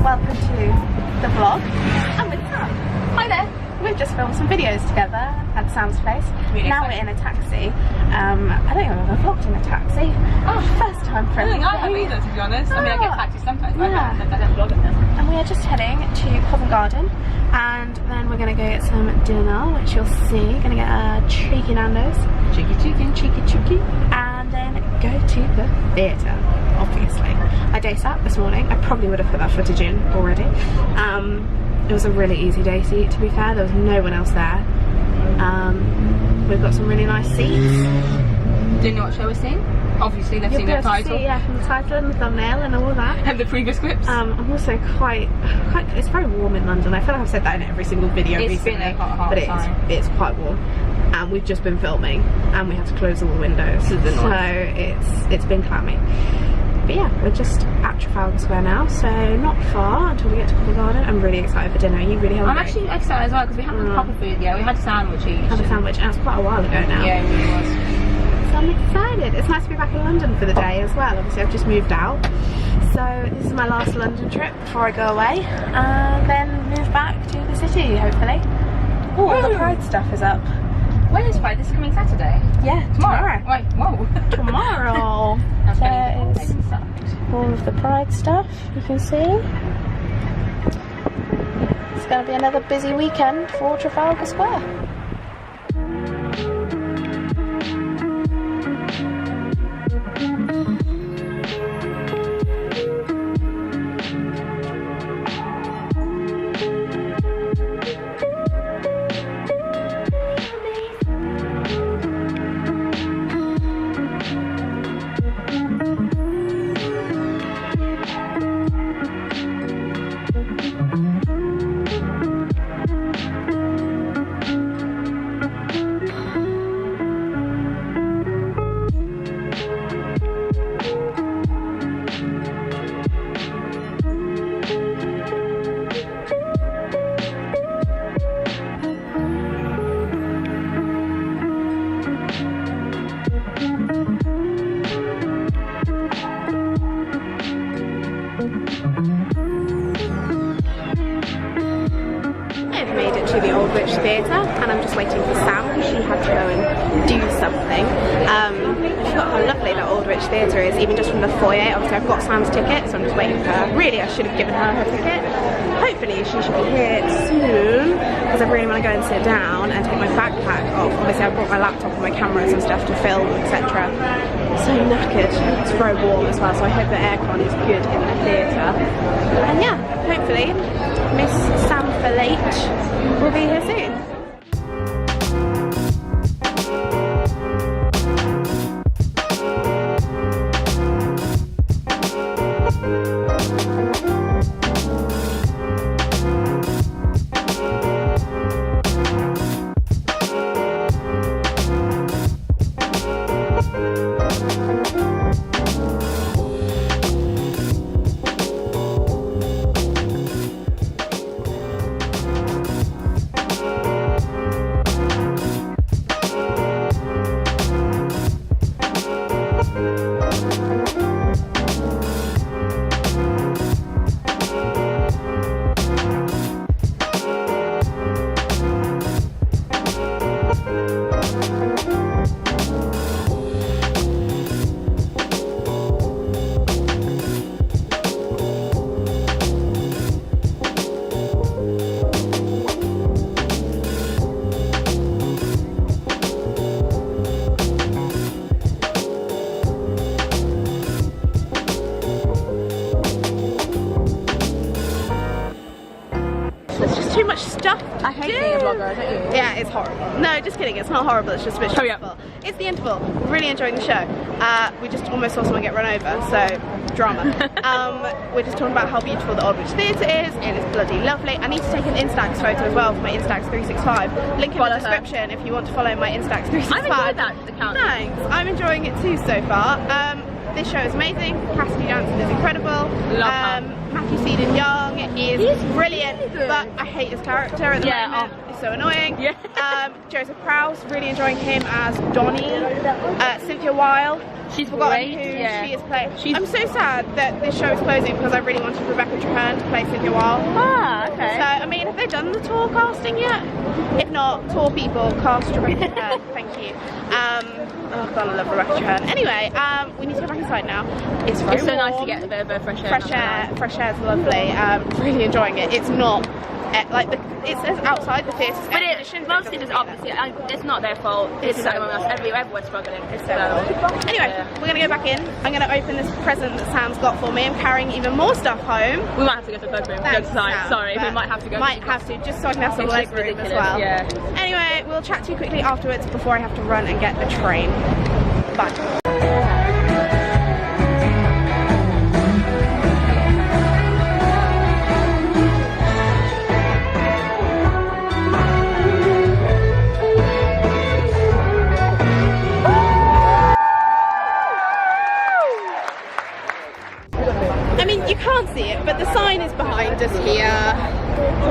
welcome to the vlog. I'm with Sam. Hi there. We've just filmed some videos together at Sam's place. Really now exciting. we're in a taxi. I don't think I've ever vlogged in a taxi. Oh, first time for I don't think I have everything. either, to be honest. I mean, I get taxis sometimes, but Yeah. I don't vlog in them. And we are just heading to Covent Garden, and then we're going to go get some dinner, which you'll see. Going to get a cheeky Nando's. Cheeky. And then go to the theatre, obviously. I day sat this morning. I probably would have put that footage in already. It was a really easy day seat, to be fair. There was no one else there. We've got some really nice seats. Do you know what show we're seeing? Obviously, they've You'll seen be the able to title. see, yeah, from the title and the thumbnail and all that. And the previous clips. I'm also quite, it's very warm in London. I feel like I've said that in every single video It's recently. been a hot but time. it's quite warm. And we've just been filming and we had to close all the windows. So it's been clammy. But yeah, we're just at Trafalgar Square now, so not far until we get to Covent Garden. I'm really excited for dinner. Are you really hungry? I'm actually excited as well because we haven't had proper food yet. We had a sandwich each. Had a sandwich, and it's quite a while ago now. Yeah, it really was. So I'm excited. It's nice to be back in London for the day as well. Obviously I've just moved out. So this is my last London trip before I go away. And then move back to the city, hopefully. Oh, all the Pride stuff is up. When is Pride? This is coming Saturday? Yeah, Tomorrow. Wait, whoa. Tomorrow. There is all of the Pride stuff, you can see. It's going to be another busy weekend for Trafalgar Square. I've made it to the Aldwych Theatre and I'm just waiting for Sam because she had to go and do something. I forgot how lovely the Aldwych Theatre is, even just from the foyer. Obviously I've got Sam's ticket, so I'm just waiting for her. Really, I should have given her ticket. Hopefully she should be here soon because I really want to go and sit down and take my backpack off. Obviously I brought my laptop and my cameras and stuff to film, etc. So knackered. It's very warm as well, so I hope the aircon is good in the theatre. And yeah, hopefully Miss Sam for late will be here soon. Too much stuff to I hate do. being a vlogger, don't you? Yeah, it's horrible. No, just kidding, it's not horrible, it's just a bit stressful. It's the interval. We're really enjoying the show. We just almost saw someone get run over, so drama. We're just talking about how beautiful the Aldwych Theatre is. It is bloody lovely. I need to take an Instax photo as well for my Instax 365. Link in the description if you want to follow my Instax 365. I've enjoyed that account. Thanks. I'm enjoying it too so far. This show is amazing. Cassidy Jansen is incredible. Love her. Matthew Seedon Young. acting is brilliant, really but I hate his character at the moment. It's so annoying. Yeah. Joseph Prowse, really enjoying him as Donnie. Cynthia Weil, She's forgotten great. who Yeah. she is playing. I'm so sad that this show is closing because I really wanted Rebecca Traherne to play Cynthia Weil. Ah, okay. So, I mean, have they done the tour casting yet? If not, tour people, cast Rebecca Traherne. Thank you. Oh god, I love Rebecca Traherne. Anyway, we need to go back inside now. It's very It's so warm. nice to get a bit of fresh air. Fresh air is lovely. Really enjoying it. It's not like it says outside the theatre. But it mostly just obviously it's not their fault. It's so everyone else. Everyone's struggling. Anyway, we're gonna go back in. I'm gonna open this present that Sam's got for me. I'm carrying even more stuff home. We might have to go to the cloakroom. Thanks, Sam. Sam, Sorry, we might have to go. Might have to, just so I can have some leg room as well. Yeah. Anyway, we'll chat to you quickly afterwards before I have to run and get the train. Bye. I mean, you can't see it, but the sign is behind us here.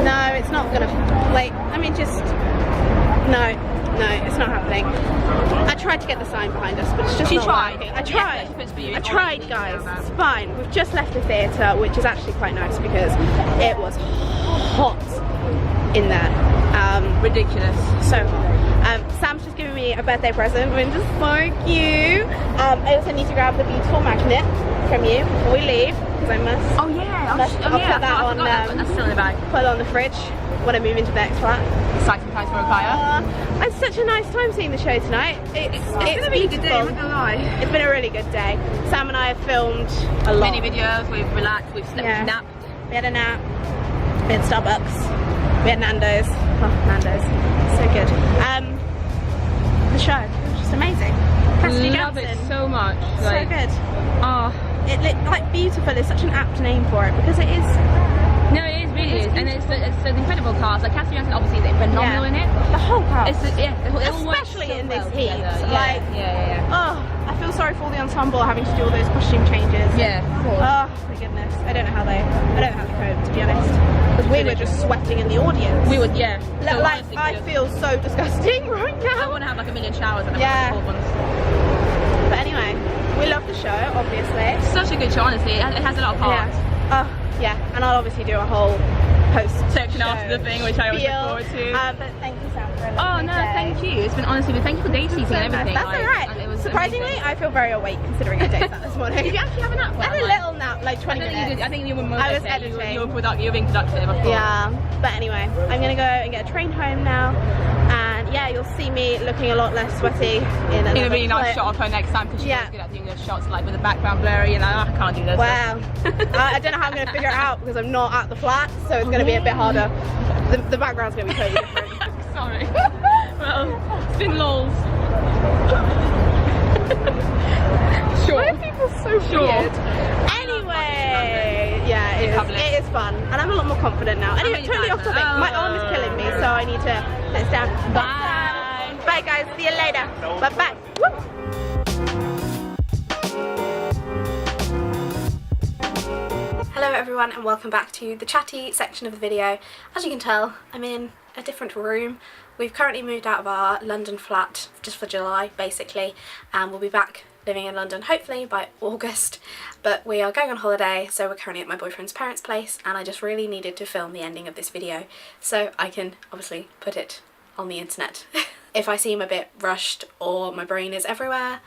No, it's not gonna, like, I mean, just, no, it's not happening. I tried to get the sign behind us, but it's just not working. I tried, guys. It's fine. We've just left the theatre, which is actually quite nice because it was hot in there. Ridiculous. So Sam's just giving me a birthday present, which is so cute. I also need to grab the beautiful magnet from you before we leave, because I must. Oh yeah, I'll put that on. That's still in the bag. Put it on the fridge when I move into the next flat. Exciting times for Rukaya. I had such a nice time seeing the show tonight. It's been a really good day, I'm not gonna lie. It's been a really good day. Sam and I have filmed a lot. Many videos, we've relaxed, we've napped. We had a nap. We had Starbucks. We had Nando's. Oh, Nando's. So good. The show was just amazing. Cassidy Love Jansen. it so much. So Like, good. oh. Like beautiful is such an apt name for it because it is. No, it is really is, and it's an incredible cast. Like Cassidy Jansen obviously is phenomenal in it. The whole cast. It all works Especially so in this well heat. together. Like, yeah. oh, I feel sorry for all the ensemble having to do all those costume changes. Yeah, of course. Oh my goodness, I don't know how they coped, to be honest. Because we were just sweating in the audience. We would, yeah. So Like, honestly, I feel so disgusting right I now. want to have like a million showers and Yeah. cold ones. But anyway, we love the show, obviously. It's such a good show, honestly. It has a lot of heart. Yeah. Oh, yeah, and I'll obviously do a whole post Section after the thing, which I always look forward to. But thank you, Sam, for a Oh lovely no, day. thank you. It's been honestly, thank you for day seating So and everything. nice. That's like, alright. and it was Surprisingly, amazing. I feel very awake considering I did that this morning. Did you actually have a nap? I had a little nap, like 20 minutes. I think you were more I was okay. editing. You were being productive, of course. Yeah, but anyway, I'm gonna go and get a train home now, and yeah, you'll see me looking a lot less sweaty in In a really nice shot of her next time because she's Yeah. always good at doing those shots like with the background blurry and like, oh, I can't do this. Wow. I don't know how I'm gonna figure it out because I'm not at the flat, so it's gonna be a bit harder. The background's gonna be totally different. Sorry. Well, it's been lols. Sure. Why are people so weird? Anyway, yeah, it is fun, and I'm a lot more confident now. Anyway, totally off topic. My arm is killing me, so I need to sit this down. Bye. Bye, guys. See you later. Bye bye. Woo. Hello everyone and welcome back to the chatty section of the video. As you can tell, I'm in a different room. We've currently moved out of our London flat just for July basically, and we'll be back living in London hopefully by August, but we are going on holiday, so we're currently at my boyfriend's parents' place, and I just really needed to film the ending of this video so I can obviously put it on the internet. If I seem a bit rushed or my brain is everywhere,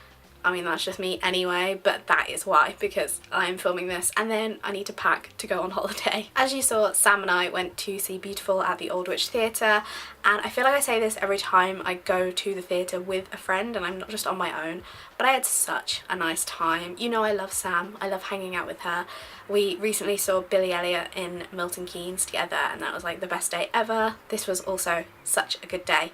I mean that's just me anyway, but that is why, because I'm filming this and then I need to pack to go on holiday. As you saw, Sam and I went to see Beautiful at the Aldwych Theatre, and I feel like I say this every time I go to the theatre with a friend and I'm not just on my own, but I had such a nice time. You know I love Sam, I love hanging out with her. We recently saw Billy Elliot in Milton Keynes together and that was like the best day ever. This was also such a good day.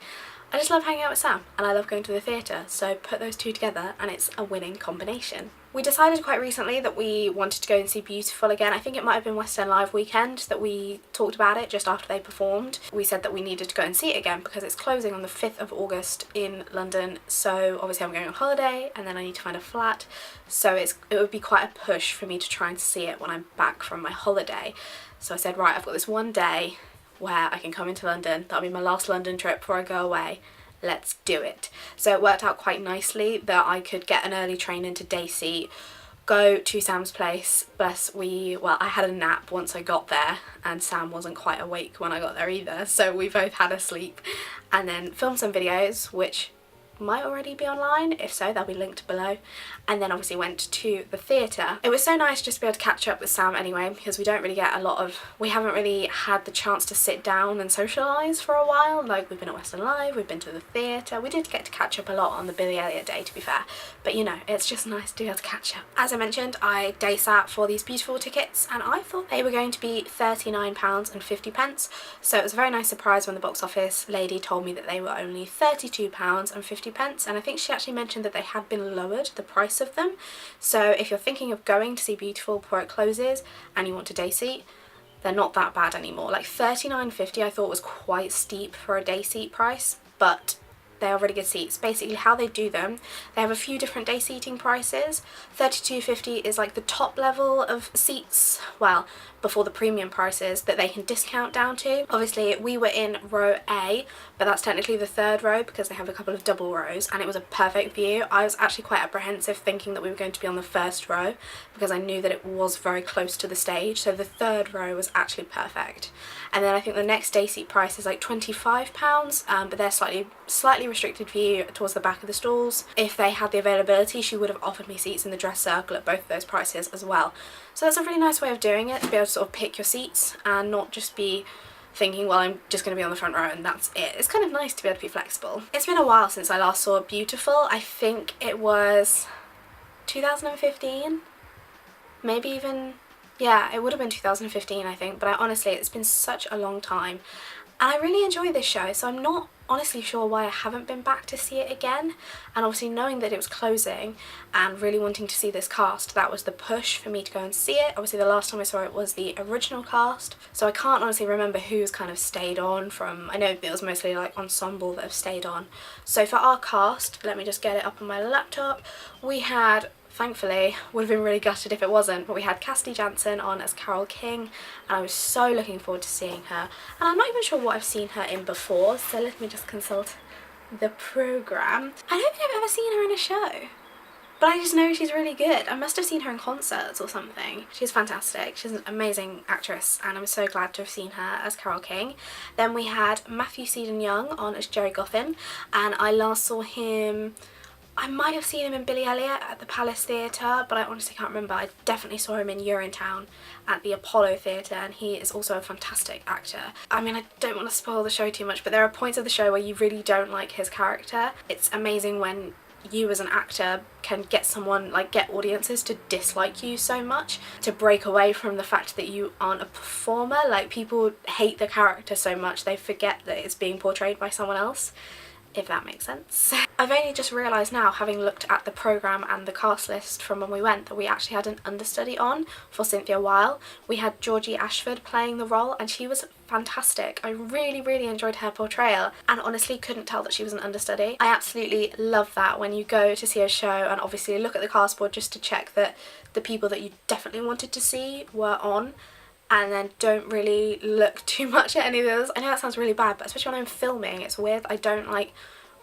I just love hanging out with Sam and I love going to the theatre, so put those two together and it's a winning combination. We decided quite recently that we wanted to go and see Beautiful again. I think it might have been West End Live weekend that we talked about it just after they performed. We said that we needed to go and see it again because it's closing on the 5th of August in London, so obviously I'm going on holiday and then I need to find a flat, so it would be quite a push for me to try and see it when I'm back from my holiday. So I said, right, I've got this one day where I can come into London, that'll be my last London trip before I go away, let's do it. So it worked out quite nicely that I could get an early train into day seat, go to Sam's place, plus I had a nap once I got there and Sam wasn't quite awake when I got there either, so we both had a sleep, and then film some videos which might already be online, if so they'll be linked below, and then obviously went to the theatre. It was so nice just to be able to catch up with Sam anyway, because we haven't really had the chance to sit down and socialise for a while. Like, we've been at West End Live, we've been to the theatre, we did get to catch up a lot on the Billy Elliot day, to be fair, but you know, it's just nice to be able to catch up. As I mentioned, I day sat for these Beautiful tickets and I thought they were going to be £39.50, so it was a very nice surprise when the box office lady told me that they were only £32.50, and I think she actually mentioned that they had been lowered, the price of them. So if you're thinking of going to see Beautiful before it closes and you want a day seat, they're not that bad anymore. Like £39.50 I thought was quite steep for a day seat price, but they are really good seats. Basically how they do them, they have a few different day seating prices. £32.50 is like the top level of seats, well, before the premium prices that they can discount down to. Obviously we were in row A, but that's technically the 3rd row because they have a couple of double rows, and it was a perfect view. I was actually quite apprehensive thinking that we were going to be on the 1st row because I knew that it was very close to the stage, so the 3rd row was actually perfect. And then I think the next day seat price is like £25, but they're slightly restricted view towards the back of the stalls. If they had the availability, she would have offered me seats in the dress circle at both of those prices as well. So that's a really nice way of doing it, to be able to sort of pick your seats and not just be thinking, well, I'm just going to be on the front row and that's it. It's kind of nice to be able to be flexible. It's been a while since I last saw Beautiful. I think it was 2015, maybe even, yeah, it would have been 2015 I think, but honestly it's been such a long time and I really enjoy this show, so I'm not honestly sure why I haven't been back to see it again. And obviously knowing that it was closing and really wanting to see this cast, that was the push for me to go and see it. Obviously the last time I saw it was the original cast, so I can't honestly remember who's kind of stayed on from. I know it was mostly like ensemble that have stayed on. So for our cast, let me just get it up on my laptop, we had, thankfully, would have been really gutted if it wasn't, but we had Cassidy Jansen on as Carole King, and I was so looking forward to seeing her. And I'm not even sure what I've seen her in before, so let me just consult the programme. I don't think I've ever seen her in a show, but I just know she's really good. I must have seen her in concerts or something. She's fantastic. She's an amazing actress, and I'm so glad to have seen her as Carole King. Then we had Matthew Seedon-Young on as Jerry Goffin, and I last saw him, I might have seen him in Billy Elliot at the Palace Theatre, but I honestly can't remember. I definitely saw him in Urinetown at the Apollo Theatre, and he is also a fantastic actor. I mean, I don't want to spoil the show too much, but there are points of the show where you really don't like his character. It's amazing when you as an actor can get someone, like get audiences to dislike you so much, to break away from the fact that you aren't a performer. Like, people hate the character so much they forget that it's being portrayed by someone else, if that makes sense. I've only just realised now, having looked at the programme and the cast list from when we went, that we actually had an understudy on for Cynthia Weil. We had Georgie Ashford playing the role and she was fantastic. I really enjoyed her portrayal and honestly couldn't tell that she was an understudy. I absolutely love that when you go to see a show and obviously look at the cast board just to check that the people that you definitely wanted to see were on, and then don't really look too much at any of those. I know that sounds really bad, but especially when I'm filming, it's weird. I don't like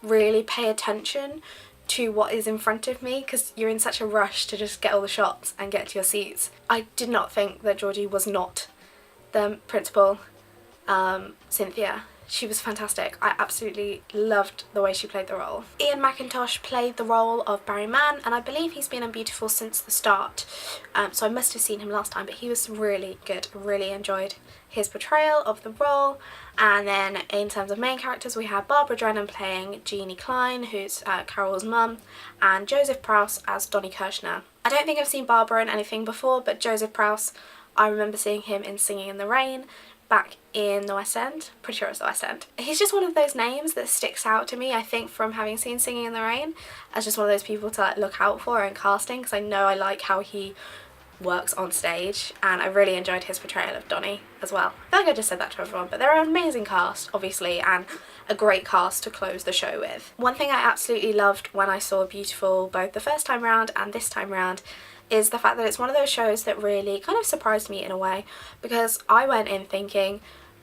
really pay attention to what is in front of me because you're in such a rush to just get all the shots and get to your seats. I did not think that Georgie was not the principal Cynthia. She was fantastic. I absolutely loved the way she played the role. Ian McIntosh played the role of Barry Mann, and I believe he's been in Beautiful since the start, so I must have seen him last time, but he was really good. Really enjoyed his portrayal of the role. And then in terms of main characters, we have Barbara Drennan playing Jeannie Klein, who's Carole's mum, and Joseph Prowse as Donnie Kirshner. I don't think I've seen Barbara in anything before, but Joseph Prowse, I remember seeing him in Singing in the Rain, back in the West End. Pretty sure it's the West End. He's just one of those names that sticks out to me, I think, from having seen Singing in the Rain, as just one of those people to like look out for in casting, because I know I like how he works on stage, and I really enjoyed his portrayal of Donnie as well. I feel like I just said that to everyone, but they're an amazing cast, obviously, and a great cast to close the show with. One thing I absolutely loved when I saw Beautiful both the first time round and this time round is the fact that it's one of those shows that really kind of surprised me in a way, because I went in thinking,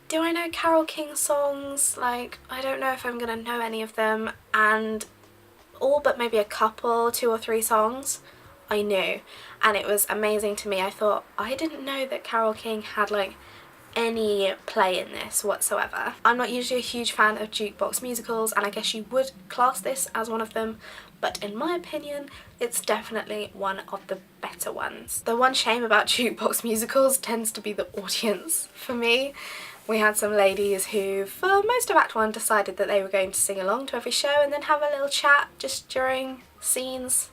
do I know Carole King's songs? Like, I don't know if I'm gonna know any of them, and all but maybe a couple, 2 or 3 songs I knew, and it was amazing to me. I thought, I didn't know that Carole King had like any play in this whatsoever. I'm not usually a huge fan of jukebox musicals, and I guess you would class this as one of them, but in my opinion it's definitely one of the better ones. The one shame about jukebox musicals tends to be the audience for me. We had some ladies who for most of Act 1 decided that they were going to sing along to every show and then have a little chat just during scenes.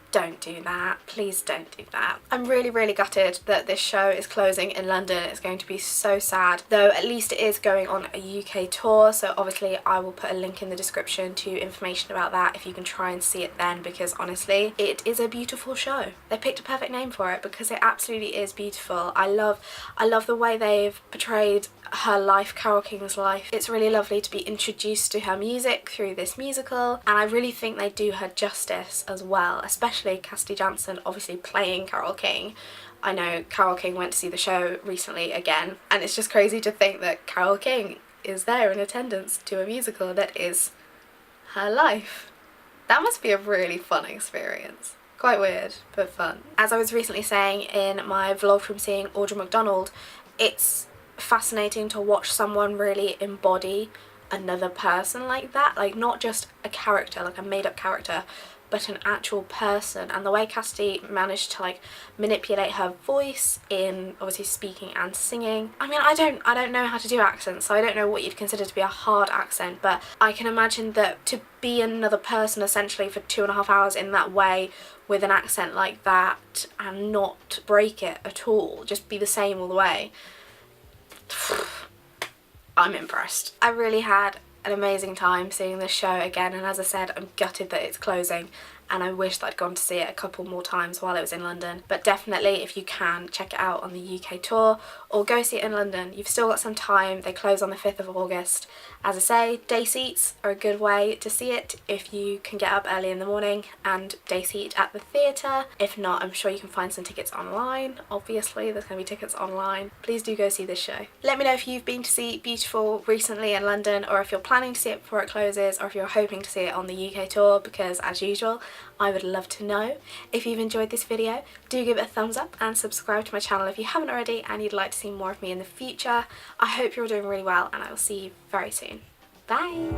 Don't do that, please don't do that. I'm really gutted that this show is closing in London. It's going to be so sad, though at least it is going on a UK tour, so obviously I will put a link in the description to information about that if you can try and see it then, because honestly it is a beautiful show. They picked a perfect name for it because it absolutely is beautiful. I love the way they've portrayed her life, Carole King's life. It's really lovely to be introduced to her music through this musical, and I really think they do her justice as well, especially Cassidy Jansen obviously playing Carole King. I know Carole King went to see the show recently again, and it's just crazy to think that Carole King is there in attendance to a musical that is her life. That must be a really fun experience. Quite weird, but fun. As I was recently saying in my vlog from seeing Audra McDonald, it's fascinating to watch someone really embody another person like that, like not just a character, like a made-up character, but an actual person. And the way Cassidy managed to like manipulate her voice in obviously speaking and singing. I mean, I don't know how to do accents, so I don't know what you'd consider to be a hard accent, but I can imagine that to be another person essentially for 2.5 hours in that way with an accent like that and not break it at all, just be the same all the way, I'm impressed. I really had an amazing time seeing this show again, and as I said, I'm gutted that it's closing, and I wish that I'd gone to see it a couple more times while it was in London. But definitely, if you can, check it out on the UK tour or go see it in London. You've still got some time. They close on the 5th of August. As I say, day seats are a good way to see it if you can get up early in the morning and day seat at the theatre. If not, I'm sure you can find some tickets online. Obviously, there's going to be tickets online. Please do go see this show. Let me know if you've been to see Beautiful recently in London, or if you're planning to see it before it closes, or if you're hoping to see it on the UK tour, because as usual, I would love to know. If you've enjoyed this video, do give it a thumbs up and subscribe to my channel if you haven't already and you'd like to see more of me in the future. I hope you're all doing really well, and I will see you very soon. Bye!